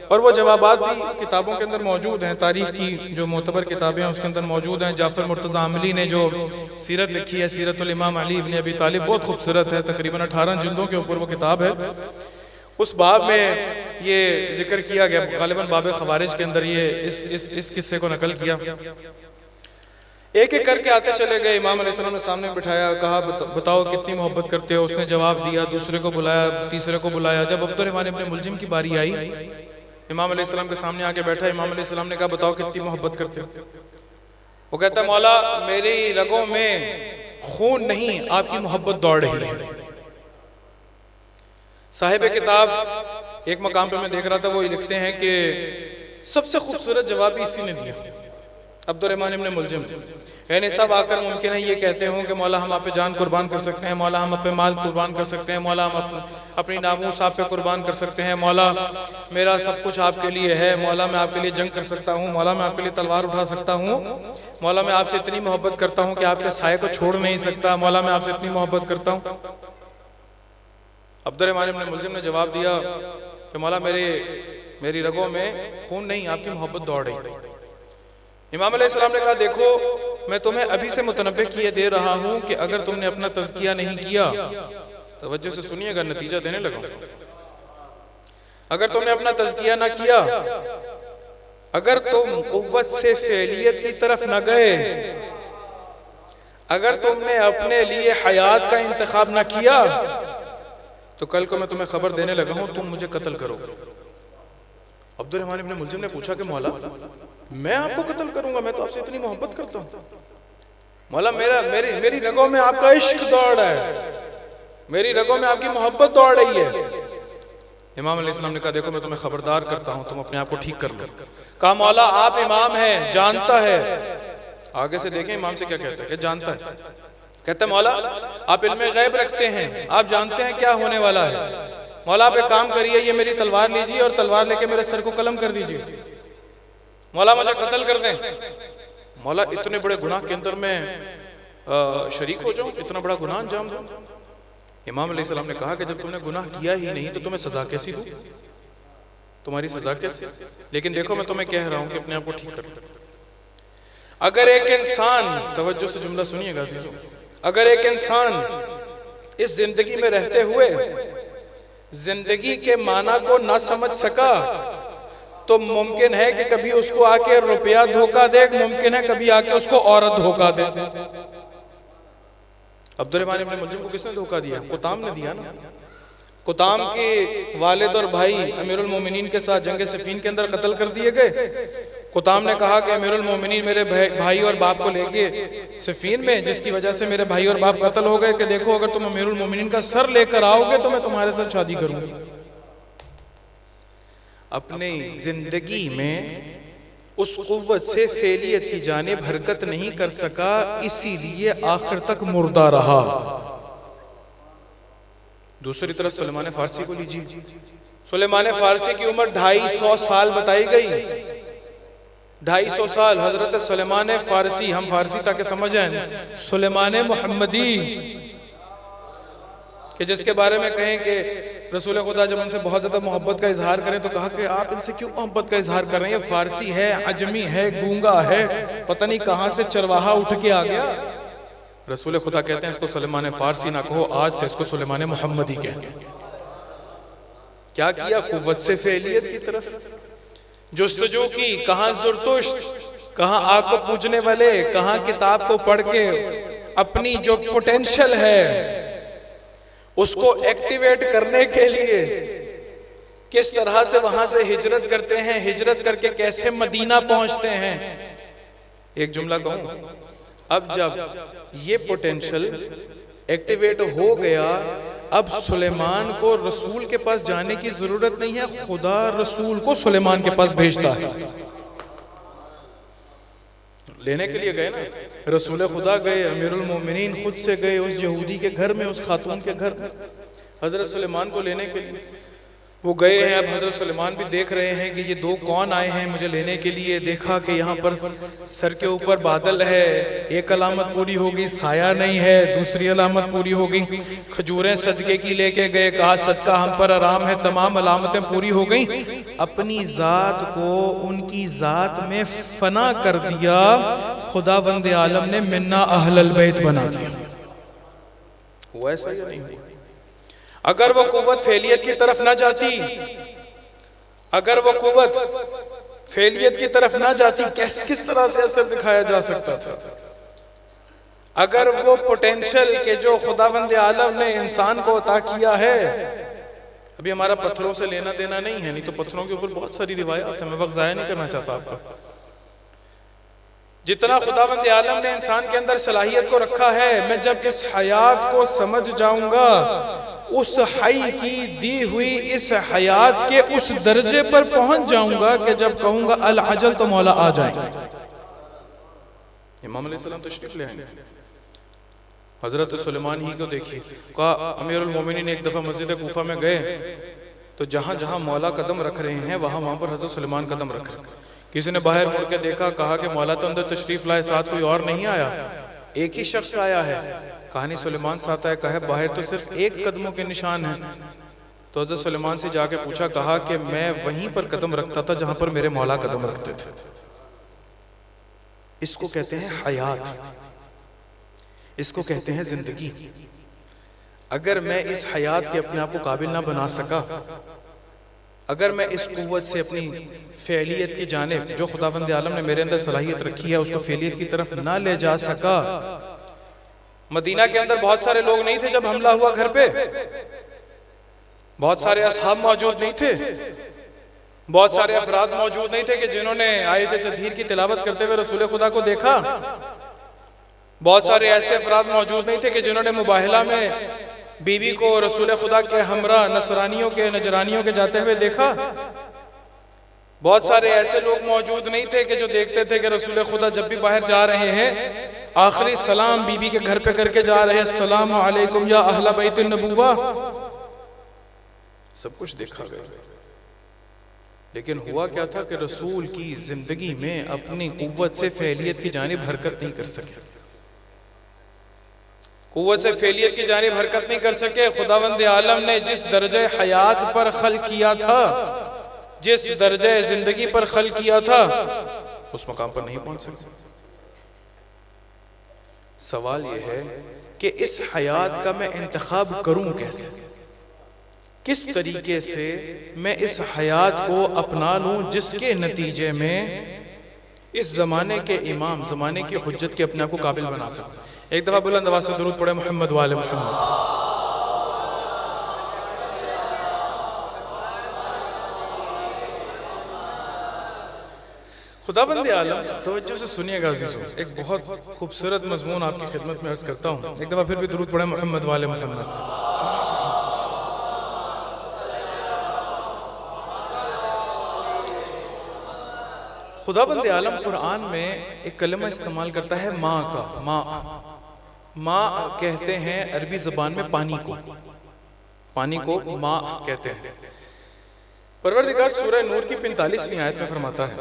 और वो जवाबात भी किताबों के अंदर मौजूद हैं, तारीख की जो मोतबर किताबें हैं उसके अंदर मौजूद हैं। जाफर मुर्तज़ा अमली ने जो सीरत लिखी है, सीरतुल इमाम अली इब्न अबी तालिब, बहुत खूबसूरत है, तकरीबन 18 जिल्दों के ऊपर वो किताब है। उस बाब में ये जिक्र किया गया, गालिबन बाब खवारिज के अंदर ये इस किस्से को नकल किया। एक एक करके आते चले गए। इमाम अलैहिस्सलाम ने सामने बिठाया, कहा बताओ कितनी मोहब्बत करते हो। उसने जवाब दिया, दूसरे को बुलाया, तीसरे को बुलाया। जब अब्दुर्रहमान इब्न मुलजिम की बारी आई, इमाम अलैहिस्सलाम के सामने आके बैठा। इमाम अलैहिस्सलाम ने कहा बताओ कितनी मोहब्बत करते हो। वो कहता है मौला मेरी रगों में खून नहीं, आपकी मोहब्बत दौड़ रही है। साहिब किताब एक मकाम पे मैं देख रहा था, वो लिखते हैं कि सबसे खूबसूरत जवाब इसी ने दिया, अब्दुर्रहमान इब्न मुलजिम। यानी सब आकर मुमकिन है ये कहते हों कि मौला हम आप पे जान कुर्बान कर सकते हैं, मौला हम आप पे माल कुर्बान कर सकते हैं, मौला हम अपनी नामूस आप पे कुर्बान कर सकते हैं, मौला मेरा सब कुछ आपके लिए है, मौला मैं आपके लिए जंग कर सकता हूँ, मौला मैं आपके लिए तलवार उठा सकता हूँ, मौला मैं आपसे इतनी मोहब्बत करता हूँ कि आपके साये को छोड़ नहीं सकता, मौला मैं आपसे इतनी मोहब्बत करता हूँ। अब्दुर्रहमान इब्न मुलजिम ने जवाब दिया कि मौला मेरी रगों में खून नहीं, आपकी मोहब्बत दौड़ रही है। इमाम अलैहिस्सलाम ने कहा देखो मैं तुम्हें अभी से मुतनब्बे किए दे रहा हूं कि अगर तुमने अपना तज़किया नहीं किया, तवज्जो से सुनिएगा नतीजा देने लगा, अगर तुमने अपना तज़किया ना किया, अगर तुम कुव्वत से फ़ेलियत की तरफ न गए, अगर तुमने अपने लिए हयात का इंतखाब न किया, तो कल को मैं तुम्हें खबर देने लगा हूं तुम मुझे कत्ल करो। अब्दुर्रहमान इब्न मुलजिम ने पूछा कि मौला मैं आपको कत्ल करूंगा, मैं तो आपसे इतनी मोहब्बत करता हूं। मौला मेरी रगों में आपका इश्क दौड़ रहा है, मेरी रगों में आपकी मोहब्बत दौड़ रही है। इमाम अलैहिस्सलाम ने कहा देखो मैं तुम्हें खबरदार करता हूं, तुम अपने आप को ठीक कर लो। कहा मौला आप इमाम हैं, जानता है। आगे से देखें इमाम से क्या कहता है कि जानता है। कहता है मौला आप इल्मे गैब रखते हैं, आप जानते हैं क्या होने वाला है। मौला आप एक काम करिए, ये मेरी तलवार लीजिए और तलवार लेके मेरे सर को कलम कर दीजिए, मौला मुझे कत्ल कर दें। मौला इतने बड़े गुनाह के अंदर मैं शरीक हो जाऊं, इतना बड़ा गुनाह अंजाम दूं। इमाम अलैहिस्सलाम ने कहा कि जब तुमने गुनाह किया ही नहीं तो तुम्हें सजा कैसी दूं, तुम्हारी सजा कैसे। लेकिन देखो मैं तुम्हें कह रहा हूं कि अपने आप को ठीक कर। अगर एक इंसान, तवज्जो से जुमला सुनिएगा अज़ीज़ों, अगर एक इंसान इस जिंदगी में रहते हुए जिंदगी के माना को ना समझ सका तो मुमकिन है कि कभी उसको आके रुपया धोखा दे, मुमकिन है कभी आके उसको औरत धोखा दे। अब्दुर्रहमान इब्न मुलजिम को किसने धोखा दिया? कुताम ने दिया ना। कुताम के वालिद और भाई अमीरुल मोमिनीन के साथ जंग सिफीन के अंदर कत्ल कर दिए गए। कुताम ने कहा कि अमीरुल मोमिनीन मेरे भाई और बाप को लेके सिफीन में, जिसकी वजह से मेरे भाई और बाप कत्ल हो गए, कि देखो अगर तुम अमीरुल मोमिनीन का सर लेकर आओगे तो मैं तुम्हारे साथ शादी करूंगी। अपनी जिंदगी में उस कुव्वत से फेलियत की जानिब हरकत नहीं कर सका, इसीलिए आखिर तक मुर्दा रहा। दूसरी तरफ सुलेमान फारसी को लीजिए। सुलेमान फारसी की उम्र 250 साल बताई गई। 250 साल हजरत सुलेमान फारसी, हम फारसी ताकि समझें, सुलेमान मोहम्मदी कि जिसके बारे में कहें कि रसूल खुदा जब उनसे बहुत ज्यादा मोहब्बत का इजहार करें तो कहा कि आप इनसे क्यों मोहब्बत का इजहार कर रहे हैं, ये फारसी है, अजमी है, गूंगा है, पता नहीं कहां से चरवाहा उठ के आ गया। रसूल खुदा कहते हैं इसको सुलेमान फारसी ना कहो, आज से इसको सुलेमान मोहम्मदी कहें। क्या किया? कुव्वत से फेलियत की तरफ जुस्तजू की, कहां जुरतुश्त, कहां आग को पूजने वाले, कहां किताब को पढ़ के अपनी जो पोटेंशियल है उसको एक्टिवेट करने के लिए किस तरह से वहां से हिजरत करते हैं, हिजरत करके कैसे मदीना पहुंचते हैं। एक जुमला कहूं, अब जब ये पोटेंशियल एक्टिवेट हो गया, अब सुलेमान को रसूल के पास जाने की जरूरत नहीं है, खुदा रसूल को सुलेमान के पास भेजता है। लेने के लिए गए ना, रसूल खुदा गए, अमीरुल मोमिनीन खुद से गए उस यहूदी के घर में, उस खातून के घर में हजरत सुलेमान को लेने के लिए वो गए हैं। अब हजरत सुलेमान भी देख रहे हैं कि ये दो कौन आए हैं मुझे लेने के लिए। देखा कि यहाँ पर सर के ऊपर बादल है, एक अलामत पूरी होगी, साया नहीं है, दूसरी अलामत पूरी होगी। खजूरें सदके की लेके गए, कहा सदका हम पर आराम है, तमाम अलामतें पूरी हो गई। अपनी जात को उनकी जात में फना कर दिया, खुदावंद आलम ने मिन्ना अहलल बैत बना दिया। हुआ ऐसा या नहीं हुआ? अगर वो कुव्वत फेलियत की तरफ ना जाती, अगर वो कुव्वत फेलियत की तरफ ना जाती, किस तरह से असर दिखाया जा सकता था? अगर वो पोटेंशियल के जो खुदावंद आलम ने इंसान को अता किया है, अभी हमारा पत्थरों से लेना देना नहीं है, नहीं तो पत्थरों के ऊपर बहुत सारी रिवायत है, मैं वक्त जाया नहीं करना चाहता आपका। जितना खुदावंद आलम ने इंसान के अंदर सलाहियत को रखा है, मैं जब इस हयात को समझ जाऊंगा, उस हई की दी हुई इस हयात के उस दर्जे पर पहुंच जाऊंगा कि जब कहूंगा अल अजल तो मौला आ जाएंगे। इमाम अलैहिस्सलाम तशरीफ ले आएंगे। हजरत सुलेमान ही को देखिए, कहा अमीरुल मोमिनीन एक दफा मस्जिद कूफा में गए तो जहां जहां मौला कदम रख रहे हैं वहां पर हजरत सुलेमान कदम रख रहे हैं। किसी ने बाहर मुड़ के देखा, कहा कि मौला तो अंदर तशरीफ लाए, साथ कोई और नहीं आया, एक ही शख्स आया है। कहानी सुलेमान साथ आया, कहा बाहर तो सिर्फ एक कदमों के निशान है। तो हजरत सुलेमान से जाके पूछा, कहा कि मैं वहीं पर कदम रखता था जहां पर मेरे मौला कदम रखते थे। इसको कहते हैं हयात, इसको कहते हैं जिंदगी। अगर मैं इस हयात के अपने आप को काबिल ना बना सका, अगर मैं इस कुव्वत से अपनी फेलियत की जानिब जो खुदावंद आलम ने मेरे अंदर सलाहियत रखी है उसको फेलियत की तरफ ना ले जा सका। मदीना के अंदर बहुत सारे लोग नहीं थे जब हमला हुआ घर पे, बहुत सारे असहाब मौजूद नहीं थे, बहुत सारे अफराद मौजूद नहीं थे कि जिन्होंने आयत तत्हीर की तिलावत करते हुए रसूल खुदा को देखा। बहुत सारे ऐसे अफराद मौजूद नहीं थे कि जिन्होंने मुबाहिला में बीवी को रसूल खुदा के हमरा नसरानियों के नजरानियों के जाते हुए देखा। बहुत सारे ऐसे लोग मौजूद नहीं थे कि जो देखते थे कि रसूल खुदा जब भी बाहर जा रहे हैं आखिरी सलाम बीबी के घर पे करके जा रहे हैं, अस्सलामु अलैकुम या अहला बैतिन नबुव्वा। सब कुछ देखा गया, लेकिन हुआ क्या था कि रसूल की जिंदगी में अपनी कुव्वत से फेलियत की जानिब हरकत नहीं कर सके, कुव्वत से फेलियत की जानिब हरकत नहीं कर सके। खुदावंद आलम ने जिस दर्जे हयात पर खल किया था, जिस दर्जे जिंदगी पर खल किया था, उस मकाम पर नहीं पहुंच सकते। सवाल यह है कि इस हयात का मैं इंतखाब करूं कैसे, किस तरीके से मैं इस हयात को अपना लूं जिसके नतीजे में इस जमाने के इमाम, जमाने की हुज्जत के अपने आप को काबिल बना सकते। एक दफा बुलंद आवाज से दुरूद पढ़े मोहम्मद वाले मोहम्मद। खुदावंद आलम, तवज्जो से सुनिएगा अज़ीज़ों, एक बहुत खूबसूरत मजमून आपकी खिदमत में अर्ज करता हूँ। एक दफा फिर भी दुरूद पढ़े मोहम्मद वाले मोहम्मद। खुदावंद आलम कुरान में एक कलमा इस्तेमाल करता है माँ का। माँ कहते हैं अरबी ज़बान में पानी को माँ कहते हैं। परवरदिगार सूरह नूर की 45वीं आयत में फरमाता है,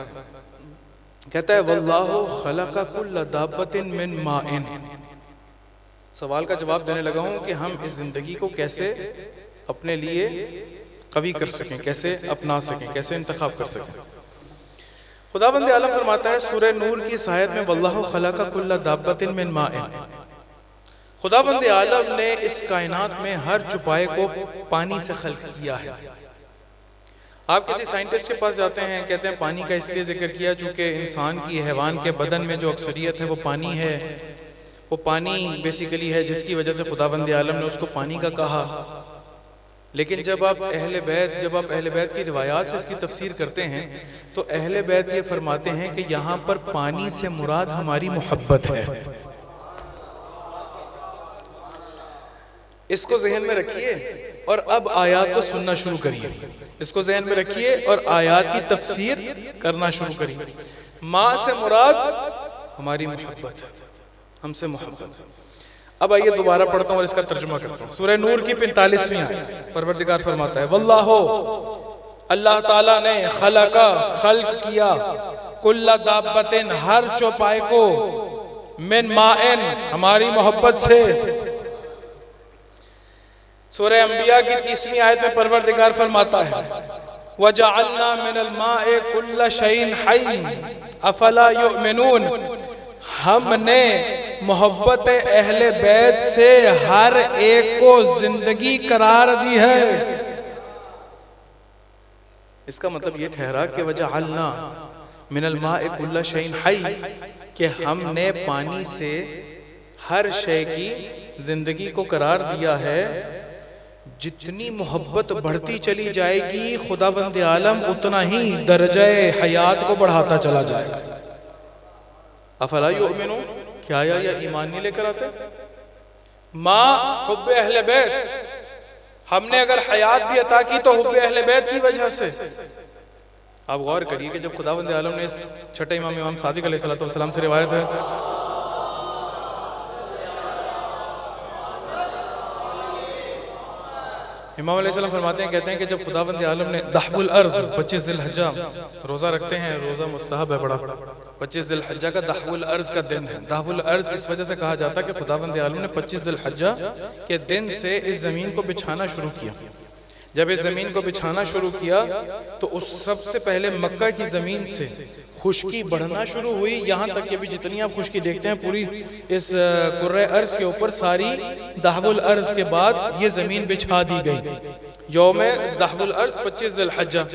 कहता है वल्लाहु खलका कुल्ल दाब्बतिन मिन माइन। सवाल का जवाब देने लगा हूं कि हम इस जिंदगी को कैसे अपने लिए कवी कर सकें, कैसे अपना सकें, कैसे इंतखाब कर सकें। खुदाबंद आलम फरमाता है सूरह नूर की इस आयत में वल्लाहु खलका कुल्ल दाब्बतिन मिन माइन। खुदाबंद आलम ने इस कायनात में हर चुपाए को पानी से खल्क किया है। आप किसी साइंटिस्ट के पास जाते हैं, कहते हैं पानी का इसलिए जिक्र किया चूंकि इंसान की, हैवान के बदन में जो अक्सरियत है वो पानी है, वो पानी बेसिकली है जिसकी वजह से खुदाबंद आलम ने उसको पानी का कहा। लेकिन जब आप अहले बैत की रिवायात से इसकी तफसीर करते हैं तो अहले बैत ये फरमाते हैं कि यहाँ पर पानी से मुराद हमारी मोहब्बत है। इसको जहन में रखिए और अब आयात को सुनना शुरू करिए। इसको जहन में रखिए और आयात की तफसीर करना शुरू करिए। माँ से मुराद हमारी मोहब्बत, हमसे मोहब्बत। अब आइए दोबारा पढ़ता हूँ और इसका तर्जुमा करता हूँ। सूरह नूर की 45वीं आयत, परवरदिगार फरमाता है वल्लाहो, अल्लाह ताला ने खलका, खल्क किया, कुल्ला दाब्बतिन, हर चौपाई को, मिन माइन, हमारी मोहब्बत से। सूरह अंबिया की 30वीं आयत में परवरदिगार फरमाता है वजअलना मिनल माए कुल्ला शैइन हई अफला युमिनून, हमने मोहब्बत अहले बैत से हर एक को जिंदगी करार दी है। इसका मतलब ये ठहरा कि वजअलना मिनल माए कुल्ला शैइन हई, कि हमने पानी से हर शय की जिंदगी को करार दिया है। जितनी मोहब्बत बढ़ती चली जाएगी खुदावंद आलम उतना ही दर्जे हयात को बढ़ाता चला जाएगा। अफला युमिनून, क्या या ईमान नहीं लेकर आते? माँ हुब्बे अहले बैत, हमने अगर हयात भी अता की तो हुब्बे अहले बैत की वजह से। आप गौर करिए कि जब खुदावंद आलम ने इस छठे इमाम सादिक अलैहिस्सलाम से रिवायत है, इमाम अलैहिस्सलाम फरमाते हैं, कहते हैं कि जब खुदावंद आलम ने दहबुल अर्ज 25 ज़िलहज्जा रोज़ा रखते हैं, रोज़ा मुस्तहब है बड़ा, 25 ज़िलहज्जा का दहबुल अर्ज का दिन है। दहबुल अर्ज इस वजह से कहा जाता है कि खुदावंद आलम ने 25 ज़िलहज्जा के दिन से इस ज़मीन को बिछाना शुरू किया। जब इस ज़मीन को बिछाना शुरू किया तो उस सबसे पहले मक्का की ज़मीन से खुश्की बढ़ना शुरू हुई, यहाँ तक कि अभी जितनी आप खुश्की देखते हैं पूरी इस कुर्रे अर्ज के ऊपर सारी दहबुल अर्ज के बाद ये ज़मीन बिछा दी गई। यौम दहबुल अर्ज 25 ज़िलहज्जा।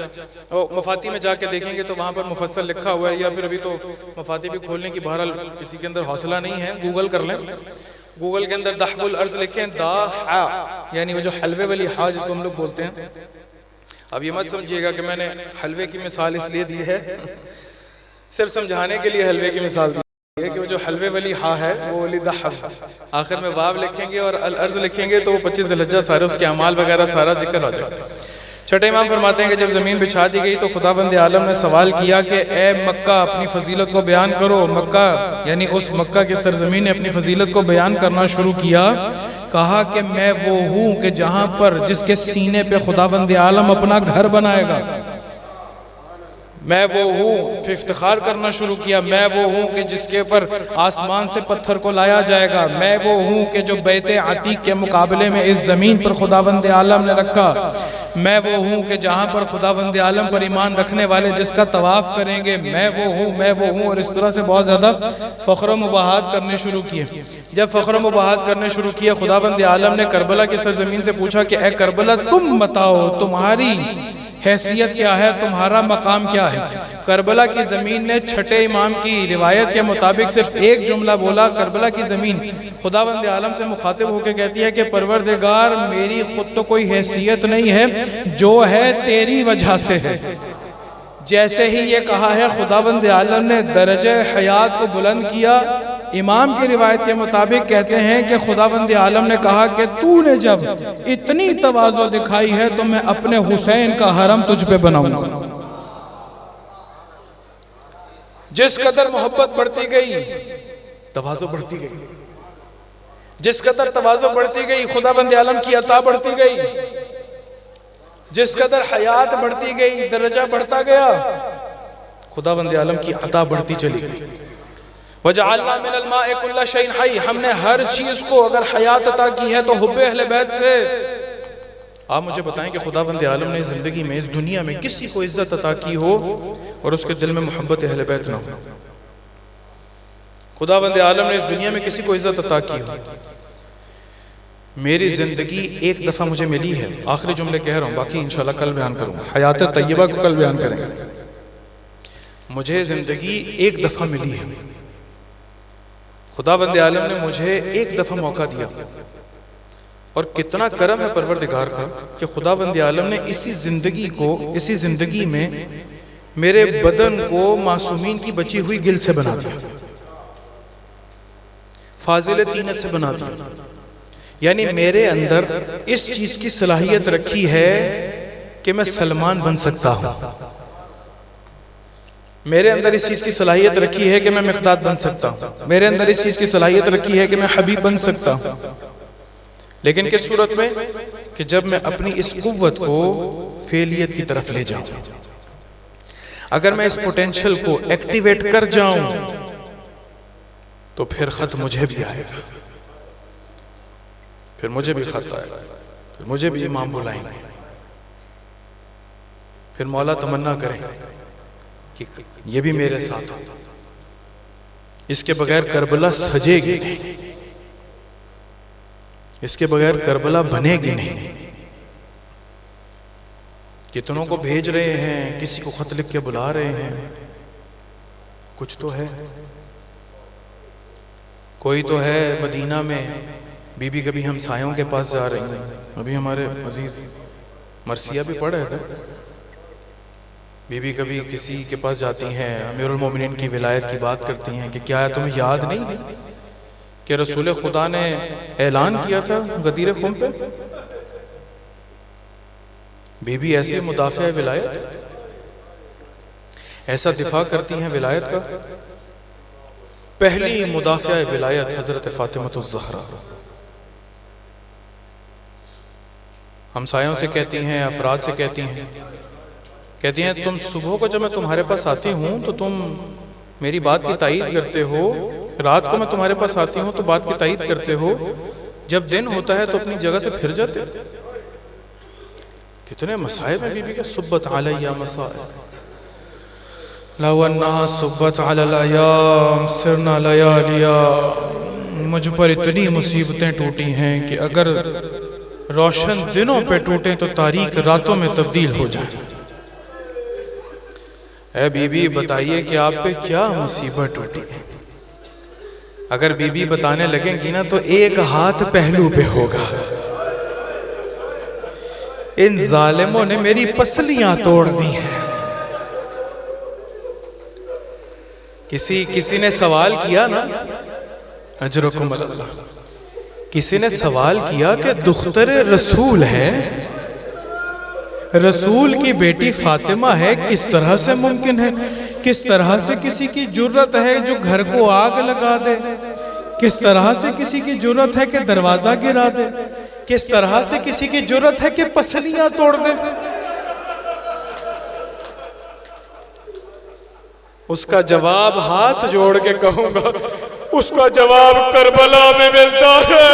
और मफाती में जाके देखेंगे तो वहाँ पर मुफस्सल लिखा हुआ है, या फिर अभी तो मफाती भी खोलने की बहरहाल किसी के अंदर हौसला नहीं है, गूगल कर लें। गूगल के अंदर दहबुल अर्ज लिखें, दा हा, यानी वो जो हलवे वाली हा जिसको हम लोग बोलते हैं। अब ये मत समझिएगा कि मैंने हलवे की मिसाल इसलिए दी है, सिर्फ समझाने के लिए हलवे की मिसाल दी है कि वो जो हलवे वाली हा है वो वाली दहब, आखिर में वाव लिखेंगे और अल अर्ज लिखेंगे तो 25 ज़िलहज्जा सारे उसके अमाल वगैरह सारा जिक्र हो जाएगा। छठे इमाम फरमाते हैं कि जब ज़मीन बिछा दी गई तो खुदावंद आलम ने सवाल किया कि ए मक्का अपनी फजीलत को बयान करो। मक्का यानी उस मक्का की सरजमीन ने अपनी फजीलत को बयान करना शुरू किया। कहा कि मैं वो हूँ कि जहाँ पर जिसके सीने पे खुदावंद आलम अपना घर बनाएगा, मैं वो हूँ, फिर इफ्तिखार करना शुरू किया। मैं वो हूँ कि जिसके ऊपर आसमान से पत्थर को लाया जाएगा। मैं वो हूँ कि जो बैत अतीक के मुकाबले में इस ज़मीन पर खुदावंद आलम ने रखा। मैं वो हूँ कि जहाँ पर खुदावंद आलम पर ईमान रखने वाले जिसका तवाफ़ करेंगे, मैं वो हूँ, मैं वो हूँ। और इस तरह से बहुत ज़्यादा फ़ख्र मुबाहात करने शुरू किए। जब फ़ख्र मुबाहात करने शुरू किया, खुदावंद आलम ने करबला की सरजमीन से पूछा कि ए करबला, तुम बताओ तुम्हारी हैसियत क्या है, तुम्हारा मकाम क्या है। करबला की ज़मीन ने छठे इमाम की रिवायत के मुताबिक सिर्फ एक जुमला बोला। करबला की ज़मीन खुदावंद आलम से मुखातिब होकर कहती है कि परवरदिगार, मेरी खुद तो कोई हैसियत नहीं है, जो है तेरी वजह से है। जैसे ही ये कहा है, खुदावंद आलम ने दर्जे हयात को बुलंद किया। इमाम की रिवायत के मुताबिक कहते हैं कि खुदावंद आलम ने कहा कि तूने जब इतनी तवाज़ो दिखाई है तो मैं अपने हुसैन का हरम तुझ पे बनाऊंगा। जिस कदर मोहब्बत बढ़ती गई, तवाज़ो बढ़ती गई। जिस कदर तवाज़ो बढ़ती गई, खुदावंद आलम की अता बढ़ती गई। जिस कदर हयात बढ़ती गई, दर्जा बढ़ता गया, खुदावंद आलम की अता बढ़ती चली गई। वजअलना मिनल माए कुल्ला शैइन हई, हमने हर चीज को अगर हयात अता की है तो हुब्बे अहले बैत से। आप मुझे बताएं कि खुदावंद आलम ने जिंदगी में, इस दुनिया में किसी को इज्जत अता की हो और उसके दिल में मोहब्बत अहले बैत ना हो? खुदावंद आलम ने इस दुनिया में किसी को इज्जत अता की हो? मेरी जिंदगी एक दफा मुझे मिली है, आखिरी जुमले कह रहा हूं, बाकी इंशाल्लाह कल बयान करूंगा, हयात तय्यबा को कल बयान करेंगे। मुझे जिंदगी एक दफा मिली है, खुदावंद आलम ने मुझे एक दफा मौका दिया। और कितना करम है परवरदिगार का कि खुदावंद आलम ने इसी जिंदगी में मेरे बदन को मासूमीन की बची हुई गिल से बना दिया, फाजिल तीनत से बना दिया। यानी मेरे अंदर इस चीज की सलाहियत रखी है कि मैं सलमान बन सकता हूं, मेरे अंदर इस चीज की सलाहियत रखी है कि मैं मिक़दाद बन सकता हूं, मेरे अंदर इस चीज की सलाहियत रखी है कि मैं हबीब बन सकता हूं। लेकिन किस सूरत में? कि जब मैं अपनी इस कुव्वत को फेलियत की तरफ ले जाऊं, अगर मैं इस पोटेंशियल को एक्टिवेट कर जाऊं तो फिर खत मुझे भी आएगा, फिर मुझे भी खत आएगा, फिर मुझे भी इमाम बुलाएंगे, फिर मौला तमन्ना करेंगे कि ये भी मेरे साथ हो। इसके बगैर करबला सजेगी नहीं, इसके बगैर करबला बनेगी नहीं। कितनों को भेज रहे हैं, किसी को खत लिख के बुला रहे हैं, कुछ तो है। कोई तो है मदीना में, बीबी कभी हम सायों के पास जा रही हैं, अभी हमारे अजीज मरसिया भी पढ़ रहे थे, बीबी कभी किसी के पास जाती हैं, अमीरुल मोमिनीन की विलायत की बात करती हैं कि क्या है तुम्हें याद नहीं कि रसूल खुदा ने ऐलान किया था गदीर खुम पे। बीबी ऐसी मुदाफ़िया विलायत, ऐसा दिफा करती हैं विलायत का। पहली मुदाफ़िया विलायत हजरत फातिमतुज़ ज़हरा हमसायों से कहती हैं, अफराद से कहती हैं तुम सुबह को जब मैं तुम्हारे पास आती हूँ तो तुम मेरी बात की तायीद करते हो, रात को मैं तुम्हारे पास आती हूँ तो बात की तायीद करते हो, जब दिन होता है तो अपनी जगह से फिर जाते। कितने मसाइब हैं बीबी के। सुब्बत अलैया मसाइब लौ अन्नहा सुब्बत अलल अयाम सिरना लयालिया, मुझ पर इतनी मुसीबतें टूटी हैं कि अगर रोशन दिनों पे टूटे तो तारीक रातों में तब्दील हो जाए। ऐ बीबी बताइए कि आप पे क्या मुसीबत टूटी है। अगर बीबी बताने लगेंगी ना तो एक हाथ पहलू पे होगा। इन जालिमों ने मेरी पसलियां तोड़ दी हैं। किसी ने सवाल किया ना, अजरकुम अल्लाह, किसी ने सवाल किया कि दुख्तर रसूल है, रसूल की बेटी फातिमा है, किस तरह से मुमकिन है, किस तरह से किसी की जुर्रत है जो घर को आग लगा दे, किस तरह से किसी की जुर्रत है कि दरवाजा गिरा दे, किस तरह से किसी की जुर्रत है कि पसलियां तोड़ दे। उसका जवाब हाथ जोड़ के कहूंगा, उसका जवाब करबला में मिलता है।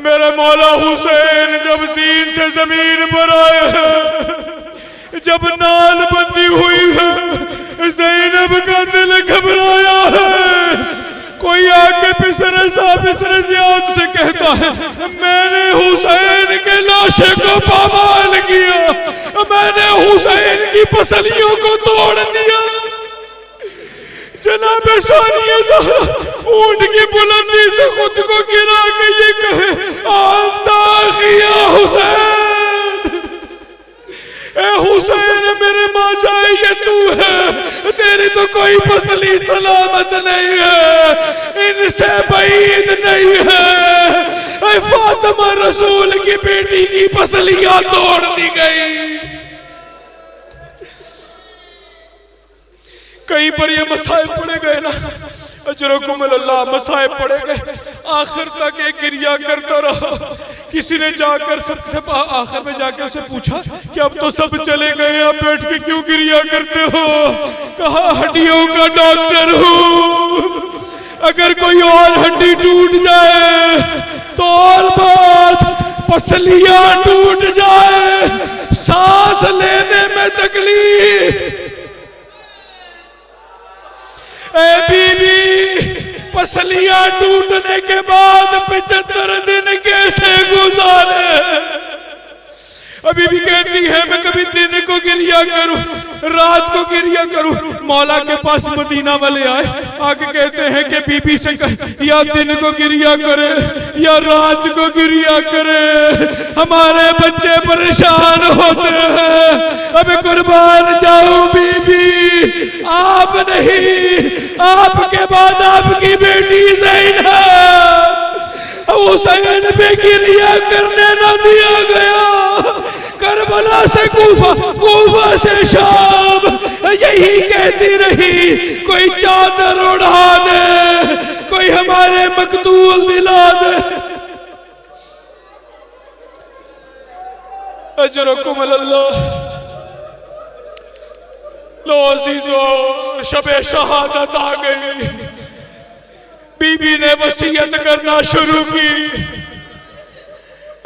मेरा मौला हुसैन जब सीन से जमीन पर आए हैं, जब नाल बंदी हुई है, ज़ैनब का दिल घबराया है। कोई आके पिसरे ज़ियाद से कहता है मैंने हुसैन के लाशे को पामाल किया, मैंने हुसैन की पसलियों को तोड़ दिया। जनाब सानिया ज़हरा ऊंट की बुलंदी से खुद को गिरा के ये कहे आंताखिया हुसैन, ए हुसैन मेरे माँ जाए ये तू है, तेरी तो कोई पसली सलामत नहीं है, इनसे बैद नहीं है। ए फातिमा रसूल की बेटी की पसलियां तोड़ दी गई। कहीं पर ये मसाइब पड़े गए ना, अजरकुम अल्लाह, मसाइब पड़े गए। आखिर तक एक गिरिया करता रहा। किसी ने जाकर सबसे आखिर में जाकर उसे पूछा कि अब तो सब चले गए, आप बैठ के क्यों गिरिया करते हो? कहा हड्डियों का डॉक्टर हूँ, अगर कोई और हड्डी टूट जाए तो और बात, पसलियां टूट जाए, सांस लेने में तकलीफ। ए बीबी, पसलियां टूटने के बाद 75 दिन कैसे गुजारे? अभी भी कहती है मैं कभी दिन को गिरिया करूं, रात को गिरिया करूं। मौला के पास मदीना वाले आए, आके कहते हैं कि बीबी से कह या दिन को गिरिया करे या रात को गिरिया करे, हमारे बच्चे परेशान होते हैं, अब कुर्बान जाऊं बीबी, आप नहीं, आपके बाद आपकी बेटी ज़ैनब, हुसैन पे गिरिया करने न दिया गया। करबला से कूफा, कूफा से शाम, यही कहती रही कोई चादर उड़ा दे, कोई हमारे मकतूल दिला दे। अजरकुम अल्लाह। लो अजीजो, शबे शहादत आ गई। बीबी ने वसीयत करना शुरू की,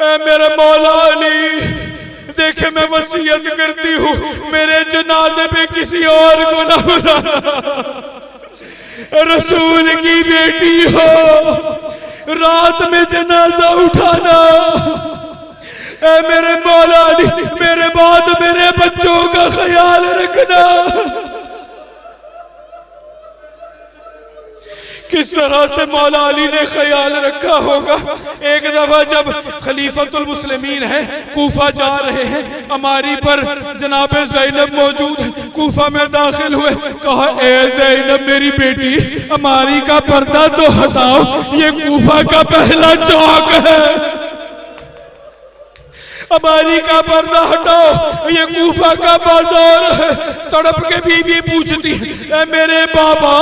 ऐ मेरे मौला अली, देखे मैं वसीयत करती हूँ, मेरे जनाजे पे किसी और को ना बुलाना। रसूल की बेटी हो, रात में जनाजा उठाना। ऐ मेरे मौला अली, मेरे बाद मेरे बच्चों का ख्याल रखना। किस तरह से मौला अली ने ख्याल रखा होगा। एक दफा जब खलीफतुल मुस्लिमीन है, कूफा जा रहे हैं, अमारी पर जनाबे ज़ैनब मौजूद है, कूफा में दाखिल हुए, कहा ए ज़ैनब मेरी बेटी, अमारी का पर्दा तो हटाओ, ये कूफा का पहला चौक है। अमारी का पर्दा हटाओ, ये कूफा का बाजार है। तड़प के बीबी पूछती है, मेरे बाबा,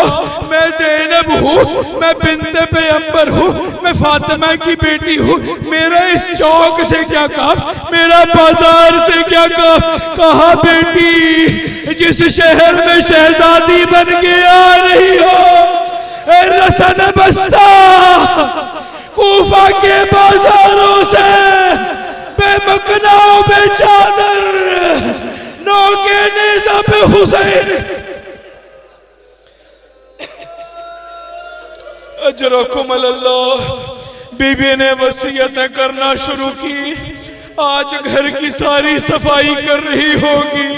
मैं ज़ैनब हूँ, मैं बिन्ते पैगंबर हूँ, मैं फातिमा की बेटी हूँ, मेरा इस चौक से क्या काम, मेरा बाजार से क्या काम। कहा बेटी, जिस शहर में शहजादी बन के आ रही हो, रसन बस्ता कूफा के बाजारों से बेमकनाओ बेचादर नौके नेज़ा पे हुसैन। अजरकुम अल्लाह। बीबी ने वसीयतें करना शुरू की। आज घर की सारी सफाई कर रही होगी।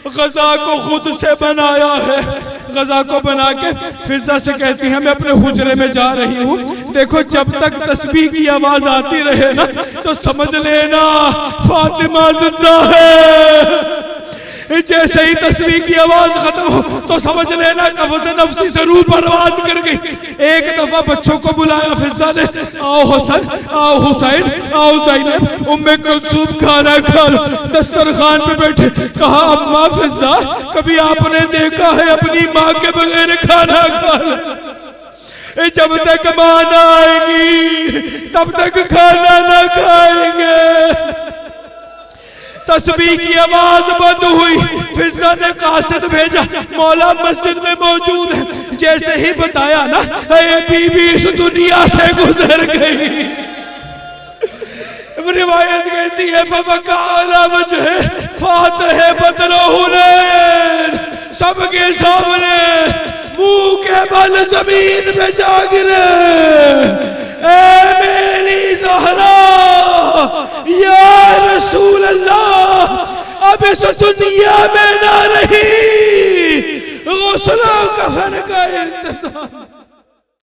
गजा को खुद से बनाया है। गजा को बना के फिजा से कहती है, मैं अपने हुजरे में जा रही हूँ, देखो जब तक तस्बीह की आवाज आती रहे ना तो समझ लेना फातिमा जिंदा है। जैसे ही तस्बीह की आवाज खत्म हो तो समझ लेना कब्ज़ नफ्सी से रूह परवाज कर गई। एक दफा बच्चों को बुलाया फिजा ने, आओ हसन, आओ हुसैन, आओ ज़ैनब, उम्मे कुलसूम खाना खा लो। दस्तरखान पे बैठे, कहा अम्मा फिजा, कभी आपने देखा है अपनी माँ के बगैर खाना खा लो? जब तक माँ ना आएगी तब तक खाना ना खाएंगे। तस्बीह की आवाज बंद हुई। फिजा ने कासिद भेजा, मौला मस्जिद में मौजूद है। जैसे ही बताया ना, ये बीबी इस दुनिया से गुजर गई। रिवायत कहती है फातिह बदरुहुनैन, सबके सामने मुंह के बल जमीन पे जा गिरे। ए मेरी ज़हरा, या रसूल अल्लाह, अब इस दुनिया में ना रही, गुस्ल कफन का इंतज़ार।